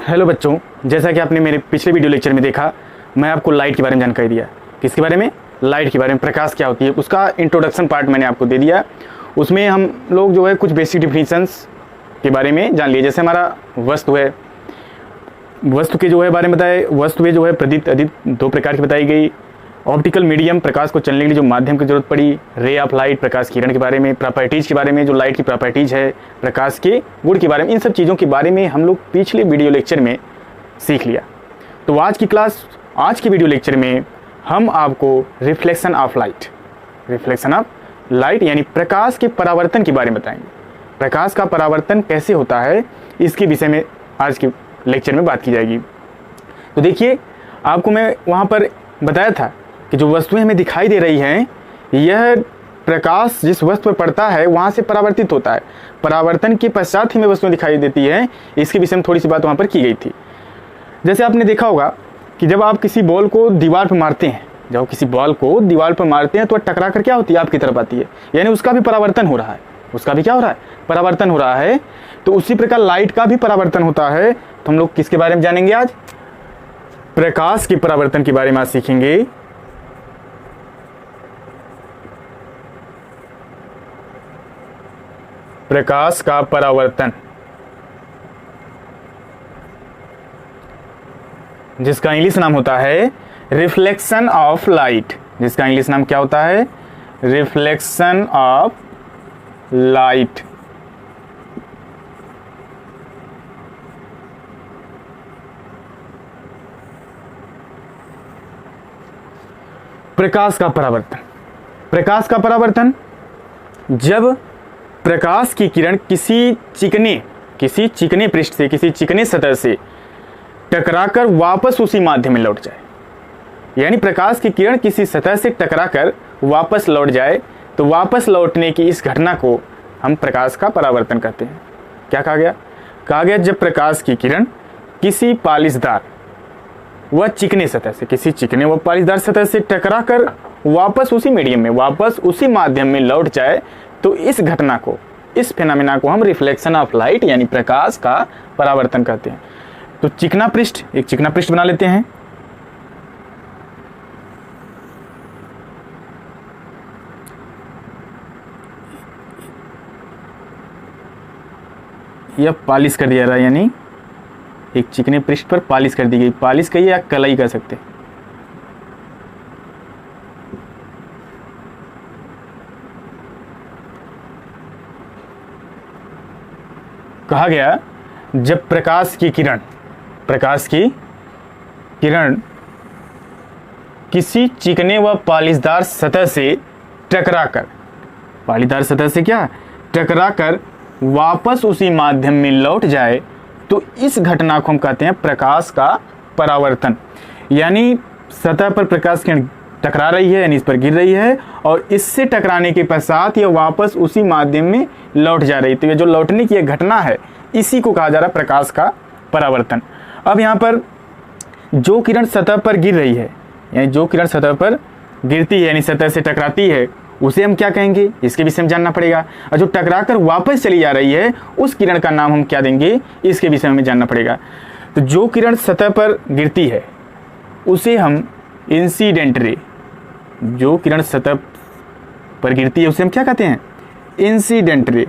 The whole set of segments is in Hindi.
हेलो बच्चों, जैसा कि आपने मेरे पिछले वीडियो लेक्चर में देखा, मैं आपको लाइट के बारे में जानकारी दिया। किसके बारे में? लाइट के बारे में। प्रकाश क्या होती है उसका इंट्रोडक्शन पार्ट मैंने आपको दे दिया। उसमें हम लोग जो है कुछ बेसिक डिफिनीशंस के बारे में जान लिए। जैसे हमारा वस्तु है, वस्तु के जो है बारे में बताए। वस्तु में जो है प्रदीप्त अदीप्त दो प्रकार की बताई गई। ऑप्टिकल मीडियम, प्रकाश को चलने के लिए जो माध्यम की जरूरत पड़ी। रे ऑफ लाइट, प्रकाश किरण के बारे में। प्रॉपर्टीज़ के बारे में, जो लाइट की प्रॉपर्टीज़ है। प्रकाश के गुण के बारे में। इन सब चीज़ों के बारे में हम लोग पिछले वीडियो लेक्चर में सीख लिया। तो आज की क्लास, आज की वीडियो लेक्चर में हम आपको रिफ्लेक्शन ऑफ लाइट यानी प्रकाश के परावर्तन के बारे में बताएंगे। प्रकाश का परावर्तन कैसे होता है, इसके विषय में आज के लेक्चर में बात की जाएगी। तो देखिए, आपको मैं वहाँ पर बताया था कि जो वस्तुएं हमें दिखाई दे रही हैं, यह प्रकाश जिस वस्तु पर पड़ता है वहाँ से परावर्तित होता है। परावर्तन के पश्चात ही हमें वस्तुएं दिखाई देती है। इसके विषय में थोड़ी सी बात वहाँ पर की गई थी। जैसे आपने देखा होगा कि जब आप किसी बॉल को दीवार पर मारते हैं, जब किसी बॉल को दीवार पर मारते हैं तो टकरा कर क्या होती है? आपकी तरफ आती है। यानी उसका भी परावर्तन हो रहा है। उसका भी क्या हो रहा है? परावर्तन हो रहा है। तो उसी प्रकार लाइट का भी परावर्तन होता है। तो हम लोग किसके बारे में जानेंगे आज? प्रकाश के परावर्तन के बारे में आज सीखेंगे। प्रकाश का परावर्तन, जिसका इंग्लिश नाम होता है रिफ्लेक्शन ऑफ लाइट। जिसका इंग्लिश नाम क्या होता है? Reflection of light. प्रकाश का परावर्तन। प्रकाश का परावर्तन, जब प्रकाश की किरण किसी चिकने पृष्ठ से, किसी चिकने सतह से टकराकर वापस उसी माध्यम में लौट जाए। यानी प्रकाश की किरण किसी सतह से टकराकर वापस लौट जाए, तो वापस लौटने की इस घटना को हम प्रकाश का परावर्तन कहते हैं। क्या कहा गया? कहा गया जब प्रकाश की किरण किसी पालिशदार व चिकने सतह से, किसी चिकने व पालिशदार सतह से टकराकर वापस उसी मीडियम में, वापस उसी माध्यम में लौट जाए, तो इस घटना को, इस फेनोमेना को हम रिफ्लेक्शन ऑफ लाइट यानी प्रकाश का परावर्तन कहते हैं। तो चिकना पृष्ठ, एक चिकना पृष्ठ बना लेते हैं। यह पॉलिश कर दिया जा रहा है, यानी एक चिकने पृष्ठ पर पॉलिश कर दी गई। पॉलिश कहिए या कलई कर सकते हैं। कहा गया जब प्रकाश की किरण किसी चिकने व पालिशदार सतह से टकराकर, पालिशदार सतह से क्या टकराकर वापस उसी माध्यम में लौट जाए, तो इस घटना को हम कहते हैं प्रकाश का परावर्तन। यानी सतह पर प्रकाश किरण टकरा रही है, यानी इस पर गिर रही है, और इससे टकराने के पश्चात यह वापस उसी माध्यम में लौट जा रही। तो ये जो लौटने की एक घटना है, इसी को कहा जा रहा है प्रकाश का परावर्तन। अब यहाँ पर जो किरण सतह पर गिर रही है, यानी जो किरण सतह पर गिरती है, यानी सतह से टकराती है, उसे हम क्या कहेंगे? इसके विषय में जानना पड़ेगा। और जो टकरा कर वापस चली जा रही है, उस किरण का नाम हम क्या देंगे? इसके विषय में जानना पड़ेगा। तो जो किरण सतह पर गिरती है उसे हम इंसिडेंट रे, जो किरण सतह पर गिरती है उसे हम क्या कहते हैं? Incident ray.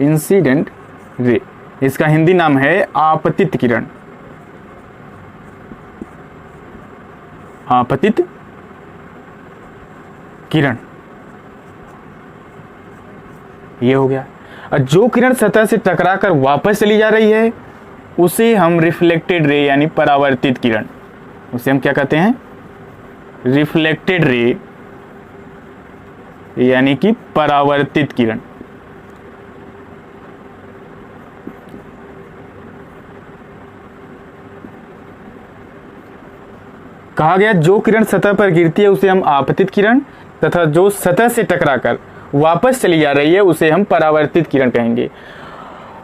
इंसिडेंट रे, इसका हिंदी नाम है आपतित किरण। आपतित किरण, ये हो गया। और जो किरण सतह से टकराकर वापस चली जा रही है उसे हम रिफ्लेक्टेड रे यानी परावर्तित किरण, उसे हम क्या कहते हैं? रिफ्लेक्टेड रे यानी कि परावर्तित किरण। कहा गया जो किरण सतह पर गिरती है उसे हम आपतित किरण, तथा जो सतह से टकराकर वापस चली जा रही है उसे हम परावर्तित किरण कहेंगे।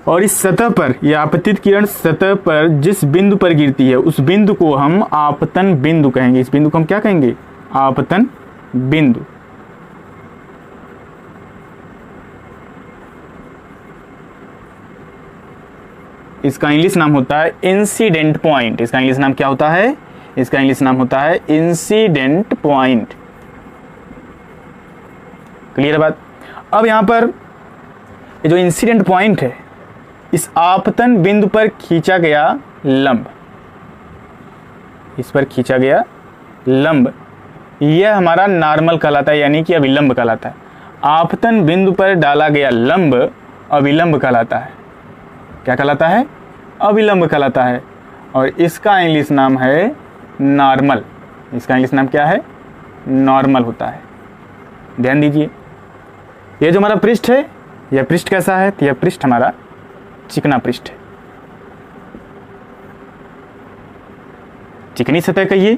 और इस सतह पर, यह आपतित किरण सतह पर जिस बिंदु पर गिरती है उस बिंदु को हम आपतन बिंदु कहेंगे। इस बिंदु को हम क्या कहेंगे? आपतन बिंदु। इसका इंग्लिश नाम होता है इंसिडेंट पॉइंट। इसका इंग्लिश नाम क्या होता है? इसका इंग्लिश नाम होता है इंसिडेंट पॉइंट। क्लियर बात? अब यहां पर ये जो इंसिडेंट पॉइंट है, इस आपतन बिंदु पर खींचा गया लंब, इस पर खींचा गया लंब, यह हमारा नॉर्मल कहलाता है, यानी कि अभिलंब कहलाता है। आपतन बिंदु पर डाला गया लंब अभिलंब कहलाता है। क्या कहलाता है? अभिलंब कहलाता है। और इसका इंग्लिश नाम है नॉर्मल। इसका इंग्लिश नाम क्या है? नॉर्मल होता है। ध्यान दीजिए, ये जो हमारा पृष्ठ है, यह पृष्ठ कैसा है? तो यह पृष्ठ हमारा चिकना पृष्ठ है, चिकनी सतह कहिए।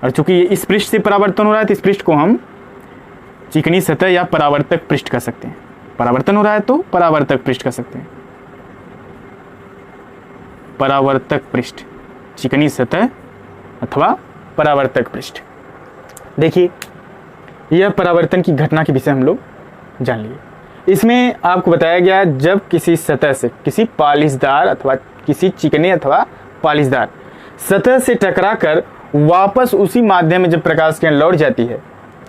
और चूंकि इस पृष्ठ से परावर्तन हो रहा है, तो इस पृष्ठ को हम चिकनी सतह या परावर्तक पृष्ठ कह सकते हैं। परावर्तन हो रहा है तो परावर्तक पृष्ठ कह सकते हैं। परावर्तक पृष्ठ, चिकनी सतह अथवा परावर्तक पृष्ठ। देखिए, यह परावर्तन की घटना के विषय हम लोग जान लिए। इसमें आपको बताया गया, जब किसी सतह से, किसी पालिशदार अथवा किसी चिकने अथवा पालिशदार सतह से टकराकर वापस उसी माध्यम में जब प्रकाश किरण लौट जाती है,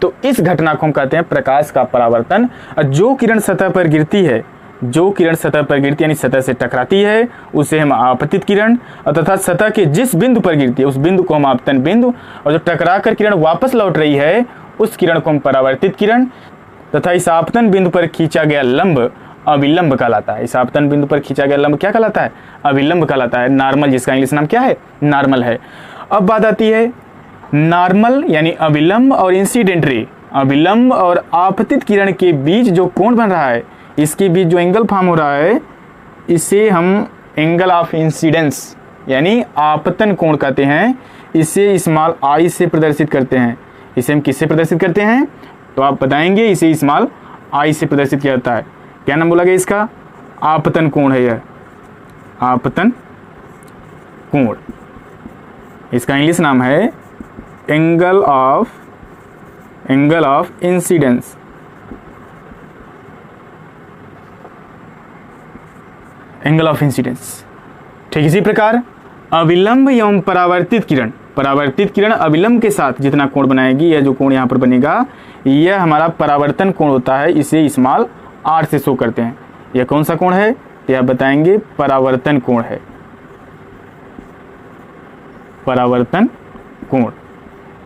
तो इस घटना को हम कहते हैं प्रकाश का परावर्तन। और जो किरण सतह पर गिरती है, जो किरण सतह पर गिरती है यानी सतह से टकराती है, उसे हम आपतित किरण, तथा सतह के जिस बिंदु पर गिरती है उस बिंदु को हम आपतन बिंदु, और जो टकराकर किरण वापस लौट रही है उस किरण को हम परावर्तित किरण, तथा इस आपतन बिंदु पर खींचा गया लंब अभिलंब कहलाता है। इस आपतन बिंदु पर खींचा गया लंब क्या कहलाता है? अभिलंब कहलाता है। नॉर्मल, जिसका इंग्लिश नाम क्या है? नॉर्मल है। अब बात आती है नॉर्मल यानी अभिलंब और इंसिडेंट रे, अभिलंब और आपतित किरण के बीच जो कोण बन रहा है, इसके बीच जो एंगल फॉर्म हो रहा है, इसे हम एंगल ऑफ इंसिडेंस यानी आपतन कोण कहते हैं। इसे स्मॉल आई से प्रदर्शित करते हैं। इसे हम किससे प्रदर्शित करते हैं? तो आप बताएंगे, इसे स्मॉल आई से प्रदर्शित किया जाता है। क्या नाम बोला गया इसका? आपतन कोण है यह, आपतन कोण। इसका इंग्लिश नाम है angle of incidence. Angle of incidence. ठीक इसी प्रकार अभिलंब एवं परावर्तित किरण, परावर्तित किरण अभिलंब के साथ जितना कोण बनाएगी, यह जो कोण यहाँ पर बनेगा, यह हमारा परावर्तन कोण होता है। इसे स्मॉल आर से शो करते हैं। यह कौन सा कोण है? तो यह बताएंगे परावर्तन कोण है, परावर्तन कोण।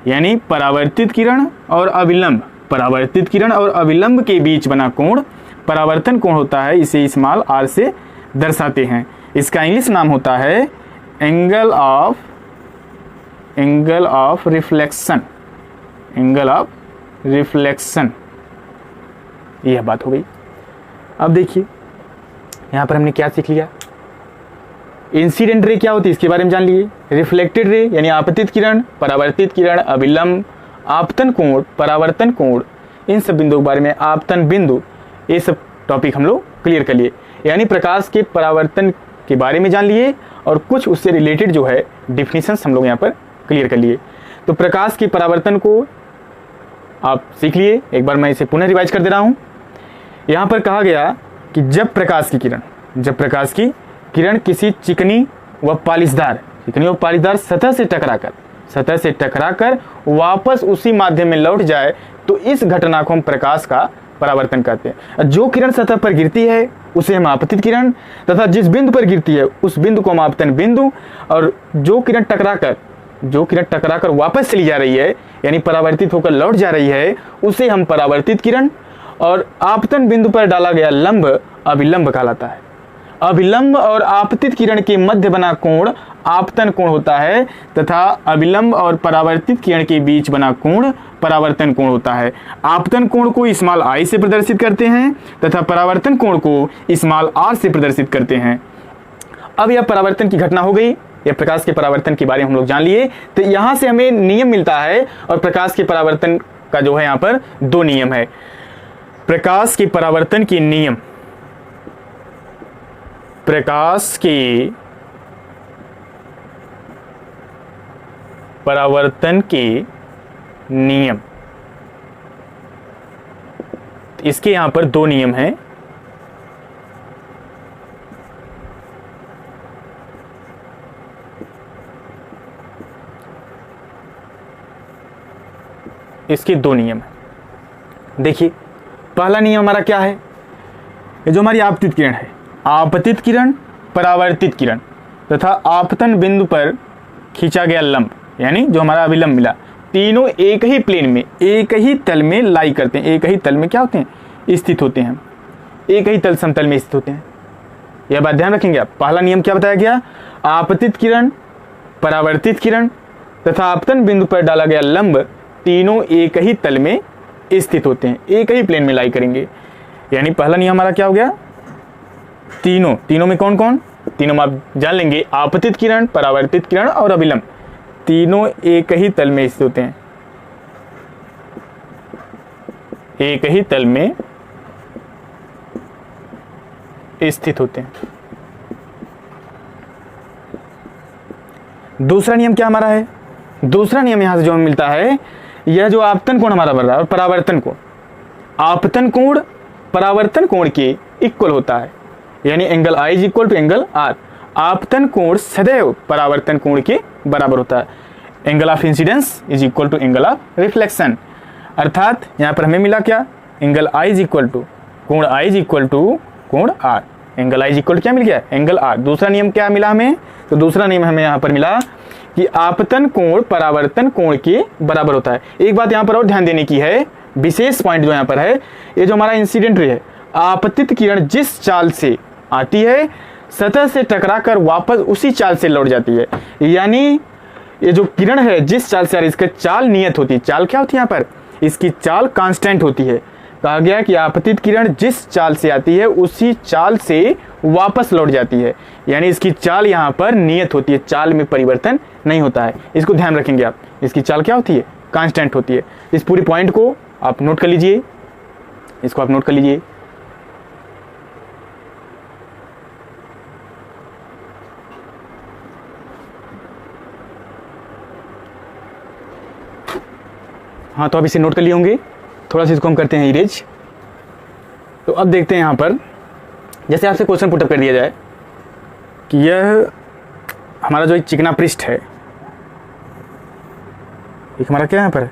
यानी परावर्तित किरण और अभिलंब, परावर्तित किरण और अभिलंब के बीच बना कोण परावर्तन कोण होता है। इसे स्मॉल आर से दर्शाते हैं। इसका इंग्लिश नाम होता है angle of reflection, angle of reflection. यह बात हो गई। अब देखिए, यहां पर हमने क्या सीख लिया? इंसिडेंट रे क्या होती है इसके बारे में जान लिए। रिफ्लेक्टेड रे यानी आपतित किरण, परावर्तित किरण, अभिलंब, आपतन कोण, परावर्तन कोण, इन सब बिंदुओं के बारे में, आपतन बिंदु, ये सब टॉपिक हम लोग क्लियर कर लिए। यानी प्रकाश के परावर्तन के बारे में जान लिए और कुछ उससे रिलेटेड जो है डिफिनीशंस हम लोग यहाँ पर क्लियर कर लिए। तो प्रकाश के परावर्तन को आप सीख लिए। एक बार मैं इसे पुनः रिवाइज कर दे रहा हूँ। यहाँ पर कहा गया कि जब प्रकाश की किरण किसी चिकनी व पालिशदार सतह से टकराकर वापस उसी माध्यम में लौट जाए, तो इस घटना को हम प्रकाश का परावर्तन कहते हैं। जो किरण सतह पर गिरती है उसे हम आपतित किरण, तथा जिस बिंदु पर गिरती है उस बिंदु को हम आपतन बिंदु, और जो किरण टकराकर वापस चली जा रही है यानी परावर्तित होकर लौट जा रही है, उसे हम परावर्तित किरण, और आपतन बिंदु पर डाला गया लंब अभिलंब कहलाता है। अभिलंब और आपतित किरण के मध्य बना कोण आपतन कोण होता है, तथा अभिलंब और परावर्तित किरण के बीच बना कोण परावर्तन कोण होता है। आपतन कोण को स्मॉल आई से प्रदर्शित करते हैं तथा परावर्तन कोण को स्मॉल आर से प्रदर्शित करते हैं। अब यह परावर्तन की घटना हो गई, यह प्रकाश के परावर्तन के बारे में हम लोग जान लिए। तो यहां से हमें नियम मिलता है, और प्रकाश के परावर्तन का जो है यहाँ पर दो नियम है। प्रकाश के परावर्तन के नियम, प्रकाश के परावर्तन के नियम, इसके यहां पर दो नियम हैं। इसके दो नियम हैं। देखिए पहला नियम हमारा क्या है, ये जो हमारी आपतित किरण है, आपतित किरण, परावर्तित किरण तथा आपतन बिंदु पर खींचा गया लंब, यानी जो हमारा अभिलंब मिला, तीनों एक ही प्लेन में, एक ही तल में लाई करते हैं, एक ही तल में क्या होते हैं, स्थित होते हैं, एक ही तल समतल में स्थित होते हैं। यह बात ध्यान रखेंगे आप। पहला नियम क्या बताया गया, आपतित किरण, परावर्तित किरण तथा आपतन बिंदु पर डाला गया लंब तीनों एक ही तल में स्थित होते हैं, एक ही प्लेन में लाई करेंगे। यानी पहला नियम हमारा क्या हो गया, तीनों में कौन कौन, तीनों में आप जान लेंगे, आपतित किरण, परावर्तित किरण और अभिलंब तीनों एक ही तल में स्थित होते हैं, एक ही तल में स्थित होते हैं। दूसरा नियम क्या हमारा है, दूसरा नियम यहां से जो हमें मिलता है, यह जो आपतन कोण हमारा बन रहा है और परावर्तन कोण, आपतन कोण परावर्तन कोण के इक्वल होता है, यानी angle I is equal to angle R. आपतन कोण सदैव परावर्तन कोण के बराबर होता है। Angle of incidence is equal to angle of reflection, अर्थात यहां पर हमें मिला क्या, angle I is equal to कोण आई इज इक्वल टू कोण R, angle I is equal to क्या मिल गया, एंगल आर। दूसरा नियम क्या मिला हमें, तो दूसरा नियम हमें यहां पर मिला कि आपतन कोण परावर्तन कोण के बराबर होता है। एक बात यहां पर और ध्यान देने की है, विशेष पॉइंट जो यहां पर है, ये जो हमारा इंसिडेंट रे है, आपतित किरण जिस चाल से आती है सतह से टकराकर वापस उसी चाल से लौट जाती है। यानी ये जो किरण है जिस चाल से आ रही है, इसका चाल नियत होती है। चाल क्या होती है यहाँ पर, इसकी चाल कांस्टेंट होती है। कहा गया कि आपतित किरण जिस चाल से आती है उसी चाल से वापस लौट जाती है, यानी इसकी चाल यहाँ पर नियत होती है, चाल में परिवर्तन नहीं होता है। इसको ध्यान रखेंगे आप, इसकी चाल क्या होती है, कांस्टेंट होती है। इस पूरी पॉइंट को आप नोट कर लीजिए, इसको आप नोट कर लीजिए। हाँ, तो आप इसे नोट कर लिए होंगे। थोड़ा सा इसको हम करते हैं इरेज। तो अब देखते हैं यहाँ पर, जैसे आपसे क्वेश्चन पुटअप कर दिया जाए कि यह हमारा जो एक चिकना पृष्ठ है, एक हमारा क्या यहाँ पर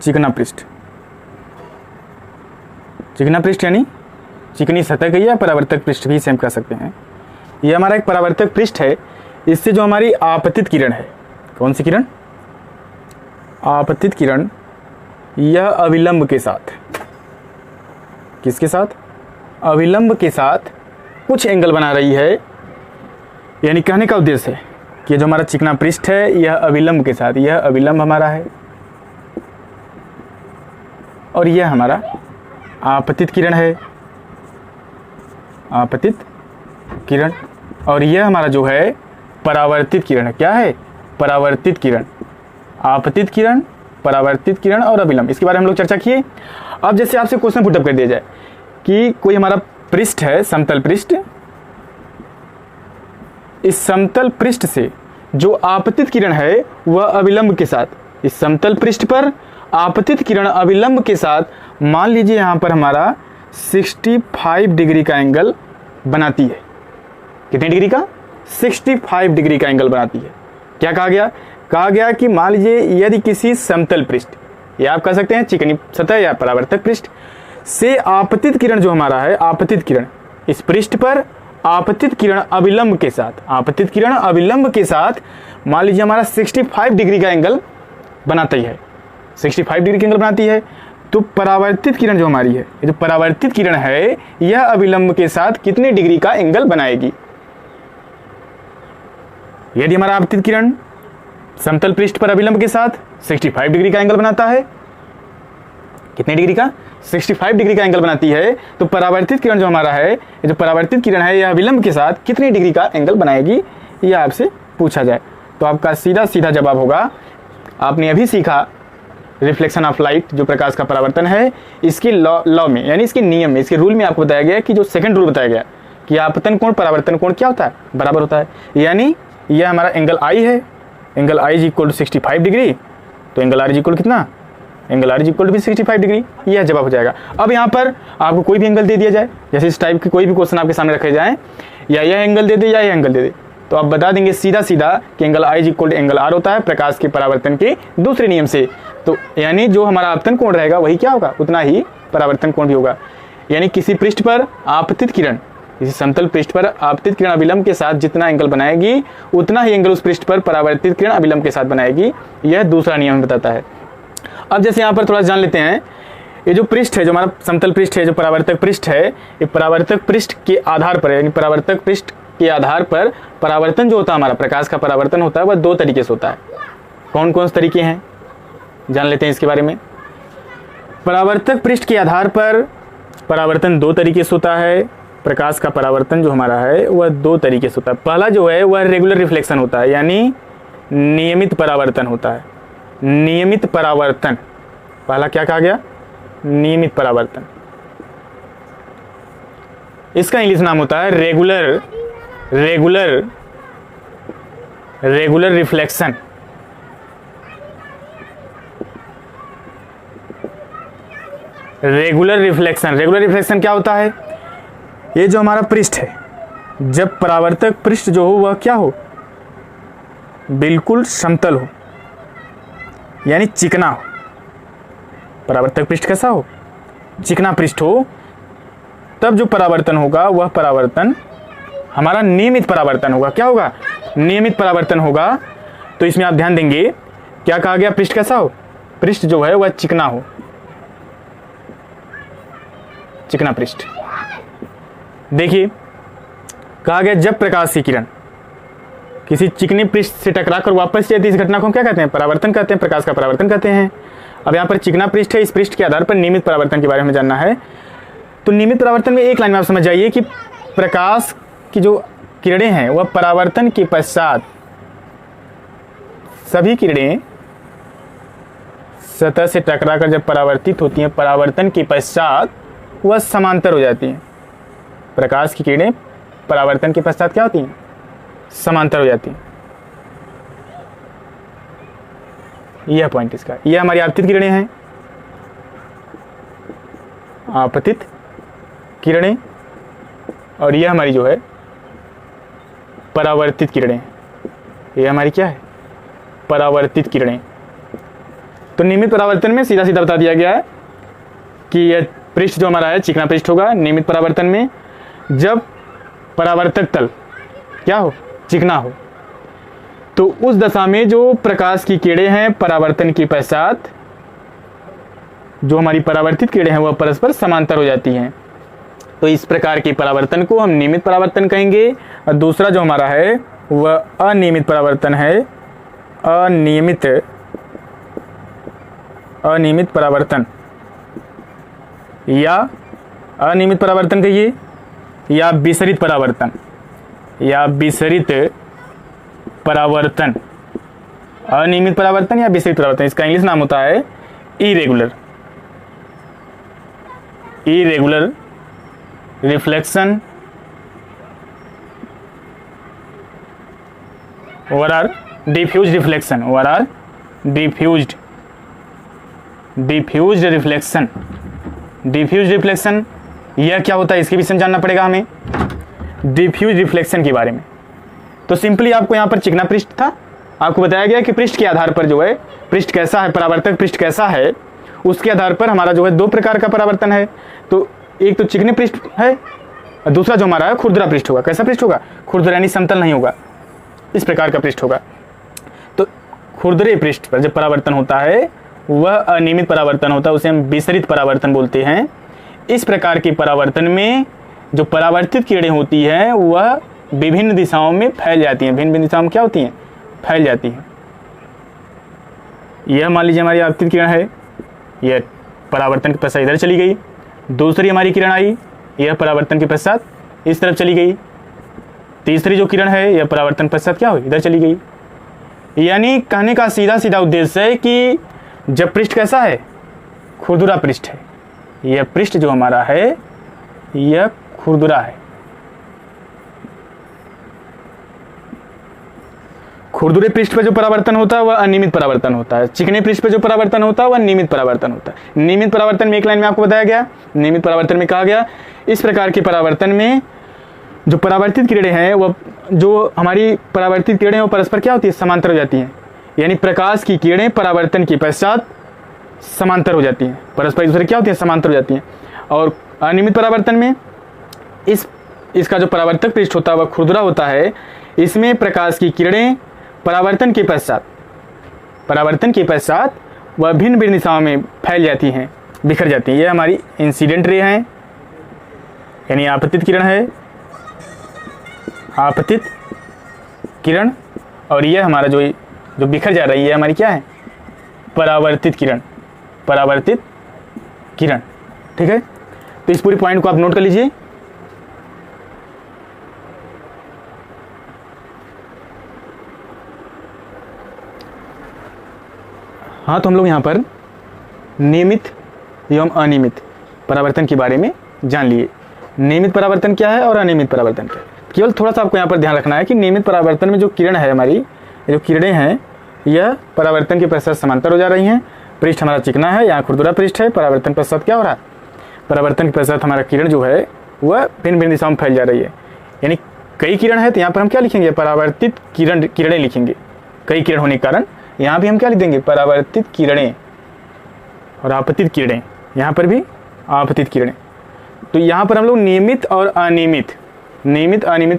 चिकना पृष्ठ, चिकना पृष्ठ यानी चिकनी सतह कहिए या परावर्तक पृष्ठ भी सेम कह सकते हैं। यह हमारा एक परावर्तक पृष्ठ है। इससे जो हमारी आपतित किरण है, कौन सी किरण, आपतित किरण, यह अविलंब के साथ, किसके साथ, अविलंब के साथ कुछ एंगल बना रही है। यानी कहने का उद्देश्य है कि जो हमारा चिकना पृष्ठ है यह अविलंब के साथ, यह अविलंब हमारा है और यह हमारा आपतित किरण है, आपतित किरण, और यह हमारा जो है परावर्तित किरण है। क्या है, परावर्तित किरण, आपतित किरण, परावर्तित किरण और अविलंब, इसके बारे में हम लोग चर्चा किए। अब जैसे आपसे क्वेश्चन पुटअप कर दिया जाए कि कोई हमारा पृष्ठ है, समतल पृष्ठ, इस समतल पृष्ठ से जो आपतित किरण है वह अविलंब के साथ, इस समतल पृष्ठ पर आपतित किरण अविलंब के साथ मान लीजिए यहाँ पर हमारा 65 डिग्री का एंगल बनाती है। कितने डिग्री का, 65 डिग्री का एंगल बनाती है। क्या कहा गया, कहा गया कि मान लीजिए यदि किसी समतल पृष्ठ, या आप कह सकते हैं चिकनी सतह या परावर्तक पृष्ठ से आपतित किरण जो हमारा है, आपतित किरण, इस पृष्ठ पर आपतित किरण अविलंब के साथ, आपतित किरण अविलंब के साथ मान लीजिए हमारा 65 डिग्री का एंगल बनाती है, 65 डिग्री का एंगल बनाती है, तो परावर्तित किरण जो हमारी है, ये जो परावर्तित किरण है यह अविलंब के साथ कितने डिग्री का एंगल बनाएगी। यदि हमारा आपतित किरण समतल पृष्ठ पर अविलंब के साथ 65 डिग्री का एंगल बनाता है, कितने डिग्री का, 65 डिग्री का एंगल बनाती है, तो परावर्तित किरण जो हमारा है, ये जो परावर्तित किरण है यह अविलंब के साथ कितने डिग्री का एंगल बनाएगी, यह आपसे पूछा जाए। तो आपका सीधा सीधा जवाब होगा, आपने अभी सीखा रिफ्लेक्शन ऑफ लाइट, जो प्रकाश का परावर्तन है, इसके लॉ में, यानी इसके नियम में, इसके रूल में आपको बताया गया कि जो सेकंड रूल बताया गया कि आपतन कोण परावर्तन कोण क्या होता है, बराबर होता है। यानी यह हमारा एंगल आई है, angle I is equal to 65 degree, तो एंगल आर इज इक्वल कितना, angle R is equal to 65 degree, यह जवाब हो जाएगा। अब यहाँ पर आपको कोई भी एंगल दे दिया जाए, जैसे इस टाइप के कोई भी क्वेश्चन आपके सामने रखे जाए, या यह एंगल दे दे या यह एंगल दे दे, तो आप बता देंगे सीधा सीधा कि angle I is equal to angle R होता है प्रकाश के परावर्तन के दूसरे नियम से। तो यानी जो हमारा आपतन कोण रहेगा वही क्या होगा, उतना ही परावर्तन कोण भी होगा। यानी किसी पृष्ठ पर आपतित किरण, किसी समतल पृष्ठ पर आपतित किरण अभिलंब के साथ जितना एंगल बनाएगी उतना ही एंगल उस पृष्ठ पर परावर्तित किरण अभिलंब के साथ बनाएगी। यह दूसरा नियम बताता है। अब जैसे यहाँ पर थोड़ा जान लेते हैं, ये जो पृष्ठ है, जो हमारा समतल पृष्ठ है, जो परावर्तक पृष्ठ है, ये परावर्तक पृष्ठ के आधार पर, यानी परावर्तक पृष्ठ के आधार पर परावर्तन जो होता है, हमारा प्रकाश का परावर्तन होता है, वह दो तरीके से होता है। कौन कौन से तरीके हैं जान लेते हैं इसके बारे में। परावर्तक पृष्ठ के आधार पर परावर्तन दो तरीके से होता है। प्रकाश का परावर्तन जो हमारा है वह दो तरीके से होता है। पहला जो है वह रेगुलर रिफ्लेक्शन होता है, यानी नियमित परावर्तन होता है। नियमित परावर्तन, पहला क्या कहा गया, नियमित परावर्तन। इसका इंग्लिश नाम होता है रेगुलर रिफ्लेक्शन। रेगुलर रिफ्लेक्शन क्या होता है, ये जो हमारा पृष्ठ है, जब परावर्तक पृष्ठ जो हो वह क्या हो, बिल्कुल समतल हो, यानी चिकना हो। परावर्तक पृष्ठ कैसा हो, चिकना पृष्ठ हो, तब जो परावर्तन होगा वह परावर्तन हमारा नियमित परावर्तन होगा। क्या होगा, नियमित परावर्तन होगा। तो इसमें आप ध्यान देंगे क्या कहा गया, पृष्ठ कैसा हो, पृष्ठ जो है वह चिकना हो, चिकना पृष्ठ। देखिए कहा गया जब प्रकाश की किरण किसी चिकने पृष्ठ से टकराकर वापस जाती है, इस घटना को हम क्या कहते हैं, परावर्तन कहते हैं, प्रकाश का परावर्तन कहते हैं। अब यहाँ पर चिकना पृष्ठ है, इस पृष्ठ के आधार पर नियमित परावर्तन के बारे में जानना है। तो नियमित परावर्तन में एक लाइन में आप समझ जाइए कि प्रकाश की जो किरणें हैं वह परावर्तन के पश्चात, सभी किरणें सतह से टकराकर जब परावर्तित होती हैं, परावर्तन के पश्चात वह समांतर हो जाती हैं। प्रकाश की किरणें परावर्तन के पश्चात क्या होती हैं, समांतर हो जाती हैं। यह पॉइंट इसका, यह हमारी आपतित किरणें हैं, आपतित किरणें, और यह हमारी जो है परावर्तित किरणें। यह हमारी क्या है, परावर्तित किरणें। तो नियमित परावर्तन में सीधा सीधा बता दिया गया है कि यह पृष्ठ जो हमारा है चिकना पृष्ठ होगा नियमित परावर्तन में, जब परावर्तक तल क्या हो, चिकना हो। तो उस दशा में जो प्रकाश की किरणें हैं परावर्तन के पश्चात, जो हमारी परावर्तित किरणें हैं वह परस्पर समांतर हो जाती हैं। तो इस प्रकार के परावर्तन को हम नियमित परावर्तन कहेंगे। और दूसरा जो हमारा है वह अनियमित परावर्तन है। अनियमित परावर्तन या अनियमित परावर्तन कहिए, या विसरित परावर्तन, या विसरित परावर्तन। अनियमित परावर्तन या विसरित परावर्तन, इसका इंग्लिश नाम होता है irregular reflection over diffused reflection, over diffused reflection. Diffused reflection यह क्या होता है, इसके विषय में जानना पड़ेगा हमें, डिफ्यूज रिफ्लेक्शन के बारे में। तो सिंपली आपको यहाँ पर चिकना पृष्ठ था, आपको बताया गया कि पृष्ठ के आधार पर जो है, पृष्ठ कैसा है, परावर्तक पृष्ठ कैसा है, उसके आधार पर हमारा जो है दो प्रकार का परावर्तन है। तो एक तो चिकने पृष्ठ है और दूसरा जो हमारा है खुरदुरा पृष्ठ होगा। कैसा पृष्ठ होगा, खुरदुरा यानी समतल नहीं होगा, इस प्रकार का पृष्ठ होगा। तो खुरदुरे पृष्ठ पर जब परावर्तन होता है वह अनियमित परावर्तन होता है, उसे हम विसरित परावर्तन बोलते हैं। इस प्रकार के परावर्तन में जो परावर्तित किरणें होती हैं वह विभिन्न दिशाओं में फैल जाती हैं। भिन्न भिन्न दिशाओं में क्या होती हैं, फैल जाती हैं। यह मान लीजिए हमारी आपतित किरण है, यह परावर्तन के पश्चात इधर चली गई। दूसरी हमारी किरण आई, यह परावर्तन के पश्चात इस तरफ चली गई। तीसरी जो किरण है यह परावर्तन पश्चात क्या हुई, इधर चली गई। यानी कहने का सीधा सीधा उद्देश्य है कि जब पृष्ठ कैसा है, खुरदुरा पृष्ठ है, यह पृष्ठ जो हमारा है यह खुरदुरा है। खुरदुरे पृष्ठ पर जो परावर्तन होता है वह अनियमित परावर्तन होता है। चिकने पृष्ठ पर जो परावर्तन होता है वह नियमित परावर्तन होता है। नियमित परावर्तन में एक लाइन में आपको बताया गया, नियमित परावर्तन में कहा गया इस प्रकार के परावर्तन में जो परावर्तित किरणें हैं वह, जो हमारी परावर्तित किरणें वो परस्पर क्या होती है, समांतर हो जाती हैं। यानी प्रकाश की किरणें परावर्तन के पश्चात समांतर हो जाती हैं, परस्पर एक दूसरे क्या होती हैं, समांतर हो जाती हैं। और अनियमित परावर्तन में इसका जो परावर्तक पृष्ठ होता है वह खुरदुरा होता है। इसमें प्रकाश की किरणें परावर्तन के पश्चात वह भिन्न भिन्न दिशाओं में फैल जाती हैं, बिखर जाती हैं। ये हमारी इंसिडेंट रे हैं, यानी आपतित किरण है, आपतित किरण। और यह हमारा जो बिखर जा रही है हमारी क्या है, परावर्तित किरण, परावर्तित किरण। ठीक है, तो इस पूरे पॉइंट को आप नोट कर लीजिए। हाँ, तो हम लोग यहाँ पर नियमित एवं अनियमित परावर्तन के बारे में जान लिए। नियमित परावर्तन क्या है और अनियमित परावर्तन क्या है। केवल थोड़ा सा आपको यहाँ पर ध्यान रखना है कि नियमित परावर्तन में जो किरण है हमारी, जो किरणें हैं, यह परावर्तन के पश्चात समांतर हो जा रही हैं। पृष्ठ हमारा चिकना है, यहाँ खुरदुरा पृष्ठ है। परावर्तन पश्चात क्या हो रहा है, परावर्तन के पश्चात हमारा किरण जो है वह भिन्न भिन्न दिशाओं में फैल जा रही है। यानी कई किरण है, तो यहाँ पर हम क्या लिखेंगे, परावर्तित किरणें लिखेंगे। कई किरण होने के कारण यहाँ भी हम क्या लिख देंगे, परावर्तित किरणें। और आपतित किरणें, यहाँ पर भी आपतित किरणें। तो यहाँ पर हम लोग नियमित और अनियमित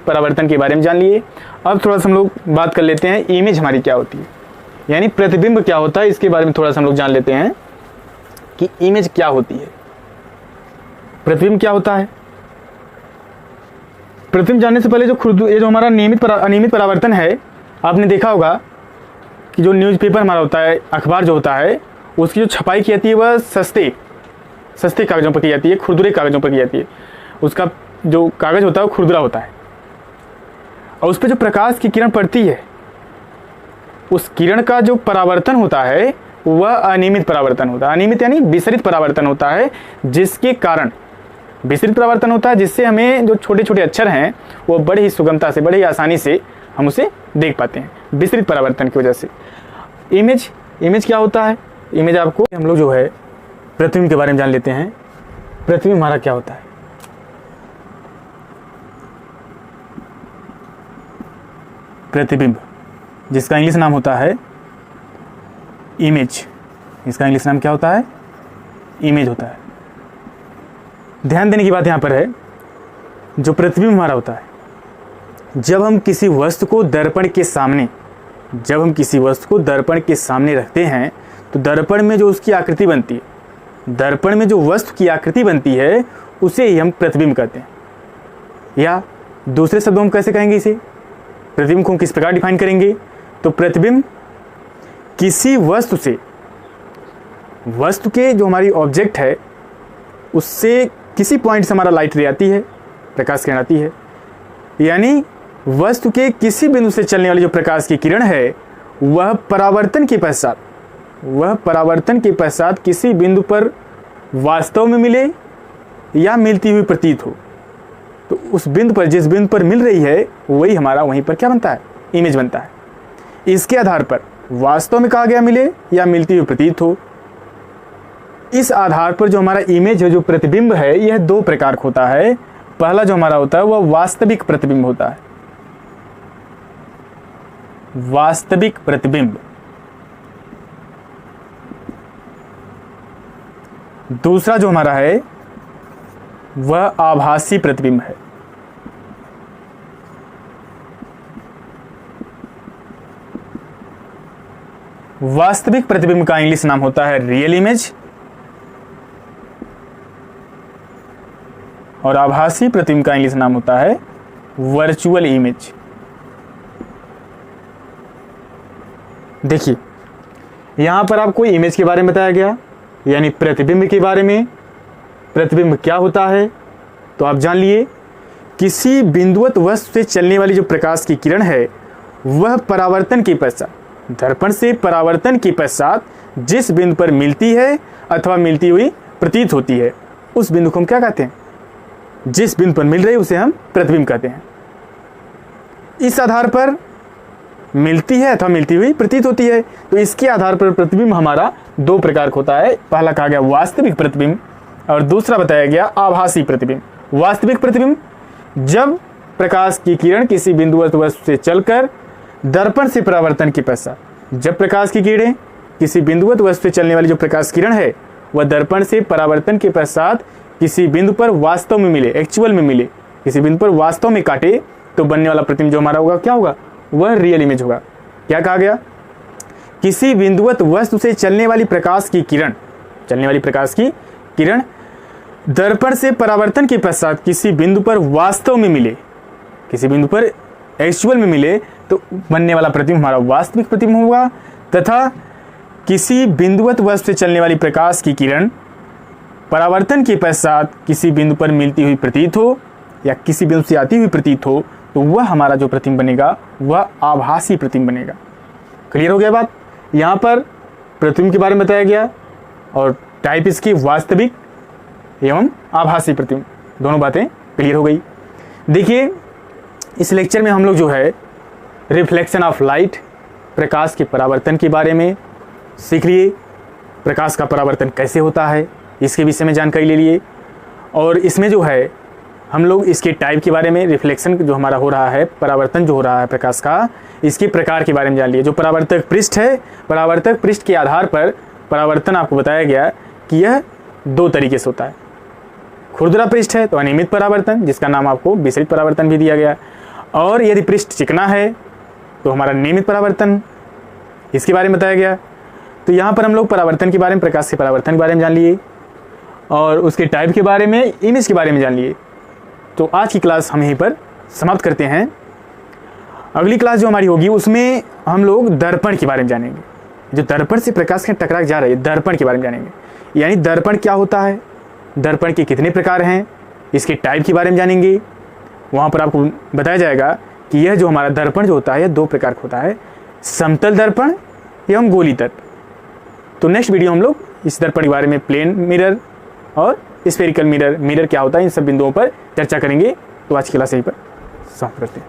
परावर्तन के बारे में जान लिए। अब थोड़ा सा हम लोग बात कर लेते हैं इमेज हमारी क्या होती है, यानी प्रतिबिंब क्या होता है, इसके बारे में थोड़ा सा हम लोग जान लेते हैं कि इमेज क्या होती है, प्रतिबिंब क्या होता है। प्रतिबिंब जानने से पहले ये जो हमारा अनियमित परावर्तन है, आपने देखा होगा कि जो न्यूज़पेपर हमारा होता है, अखबार जो होता है, उसकी जो छपाई की जाती है वह सस्ते कागज़ों पर की जाती है, खुरदुरे कागज़ों पर की जाती है। उसका जो कागज़ होता है वो खुरदुरा होता है, और उस पर जो प्रकाश की किरण पड़ती है, उस किरण का जो परावर्तन होता है वह अनियमित परावर्तन होता है। अनियमित यानी विसरित परावर्तन होता है, जिसके कारण विसरित परावर्तन होता है, जिससे हमें जो छोटे छोटे अक्षर हैं वो बड़ी ही सुगमता से, बड़ी ही आसानी से हम उसे देख पाते हैं, विसरित परावर्तन की वजह से। इमेज क्या होता है, इमेज आपको हम लोग जो है प्रतिबिंब के बारे में जान लेते हैं। प्रतिबिंब हमारा क्या होता है, प्रतिबिंब जिसका इंग्लिश नाम होता है इमेज, इसका इंग्लिश नाम क्या होता है, इमेज होता है। ध्यान देने की बात यहाँ पर है, जो प्रतिबिंब हमारा होता है, जब हम किसी वस्तु को दर्पण के सामने रखते हैं, तो दर्पण में जो उसकी आकृति बनती है, दर्पण में जो वस्तु की आकृति बनती है, उसे ही हम प्रतिबिंब कहते हैं। या दूसरे शब्दों में कैसे कहेंगे इसे, प्रतिबिंब को हम किस प्रकार डिफाइन करेंगे, तो प्रतिबिंब किसी वस्तु के जो हमारी ऑब्जेक्ट है उससे किसी पॉइंट से हमारा लाइट रे आती है, प्रकाश किरण आती है, यानी वस्तु के किसी बिंदु से चलने वाली जो प्रकाश की किरण है वह परावर्तन के पश्चात किसी बिंदु पर वास्तव में मिले या मिलती हुई प्रतीत हो, तो उस बिंदु पर, जिस बिंदु पर मिल रही है, वही हमारा वहीं पर क्या बनता है, इमेज बनता है। इसके आधार पर वास्तव में कहा गया मिले या मिलती हुई प्रतीत हो, इस आधार पर जो हमारा इमेज है, जो प्रतिबिंब है, यह दो प्रकार का होता है। पहला जो हमारा होता है वह वास्तविक प्रतिबिंब होता है, वास्तविक प्रतिबिंब। दूसरा जो हमारा है वह आभासी प्रतिबिंब है। वास्तविक प्रतिबिंब का इंग्लिश नाम होता है रियल इमेज, और आभासी प्रतिबिंब का इंग्लिश नाम होता है वर्चुअल इमेज। देखिए, यहां पर आपको इमेज के बारे में बताया गया, यानी प्रतिबिंब के बारे में। प्रतिबिंब क्या होता है तो आप जान लिए, किसी बिंदुवत वस्तु से चलने वाली जो प्रकाश की किरण है वह परावर्तन के पश्चात, दर्पण से परावर्तन के पश्चात जिस बिंदु पर मिलती है अथवा मिलती हुई प्रतीत होती है, उस बिंदु को हम क्या कहते हैं, जिस बिंदु पर मिल रही है उसे हम प्रतिबिंब कहते हैं। इस आधार पर मिलती है अथवा मिलती हुई प्रतीत होती है, तो इसके आधार पर प्रतिबिंब हमारा दो प्रकार का होता है। पहला कहा गया वास्तविक प्रतिबिंब और दूसरा बताया गया आभासी प्रतिबिंब। वास्तविक प्रतिबिंब, जब प्रकाश की किरण किसी बिंदुवत वस्तु से चलकर दर्पण से परावर्तन के पश्चात, जब प्रकाश की किरणें किसी बिंदुवत वस्तु से चलने वाली जो प्रकाश किरण है वह दर्पण से परावर्तन के पश्चात किसी बिंदु पर वास्तव में मिले, एक्चुअल में मिले, किसी बिंदु पर वास्तव में काटे तो बनने वाला प्रतिबिंब जो हमारा होगा क्या होगा, वह रियल इमेज होगा। क्या कहा गया, किसी बिंदुवत वस्तु से चलने वाली प्रकाश की किरण, चलने वाली प्रकाश की किरण दर्पण से परावर्तन के पश्चात किसी बिंदु पर वास्तव में मिले, किसी बिंदु पर एक्चुअल में मिले तो बनने वाला प्रतिबिंब हमारा वास्तविक प्रतिबिंब होगा। तथा किसी बिंदुवत वस्तु से चलने वाली प्रकाश की किरण परावर्तन के पश्चात किसी बिंदु पर मिलती हुई प्रतीत हो या किसी बिंदु से आती हुई प्रतीत हो तो वह हमारा जो प्रतिबिंब बनेगा वह आभासी प्रतिबिंब बनेगा। क्लियर हो गया बात। यहाँ पर प्रतिबिंब के बारे में बताया गया और टाइप इसकी वास्तविक एवं आभासी प्रतिबिंब, दोनों बातें क्लियर हो गई। देखिए इस लेक्चर में हम लोग जो है रिफ्लेक्शन ऑफ लाइट, प्रकाश के परावर्तन के बारे में सीख लिए। प्रकाश का परावर्तन कैसे होता है इसके विषय में जानकारी ले लिए और इसमें जो है हम लोग इसके टाइप के बारे में, रिफ्लेक्शन जो हमारा हो रहा है, परावर्तन जो हो रहा है प्रकाश का, इसके प्रकार के बारे में जान लिए। जो परावर्तक पृष्ठ है, परावर्तक पृष्ठ के आधार पर परावर्तन आपको बताया गया कि यह दो तरीके से होता है। खुरदरा पृष्ठ है तो अनियमित परावर्तन, जिसका नाम आपको विसरित परावर्तन भी दिया गया, और यदि पृष्ठ चिकना है तो हमारा नियमित परावर्तन, इसके बारे में बताया गया। तो यहाँ पर हम लोग परावर्तन के बारे में, प्रकाश के परावर्तन के बारे में जान लिए और उसके टाइप के बारे में, इमेज के बारे में जान लिए। तो आज की क्लास हम यहीं पर समाप्त करते हैं। अगली क्लास जो हमारी होगी उसमें हम लोग दर्पण के बारे में जानेंगे। जो दर्पण से प्रकाश के टकरा जा रही है, दर्पण के बारे में जानेंगे। यानी दर्पण क्या होता है, दर्पण के कितने प्रकार हैं, इसके टाइप के बारे में जानेंगे। वहाँ पर आपको बताया जाएगा कि यह जो हमारा दर्पण जो होता है यह दो प्रकार का होता है, समतल दर्पण एवं गोली दर्पण। तो नेक्स्ट वीडियो हम लोग इस दर्पण के बारे में, प्लेन मिरर और स्फेरिकल मिरर, मिरर क्या होता है, इन सब बिंदुओं पर चर्चा करेंगे। तो आज की क्लास यहीं पर समाप्त करते हैं।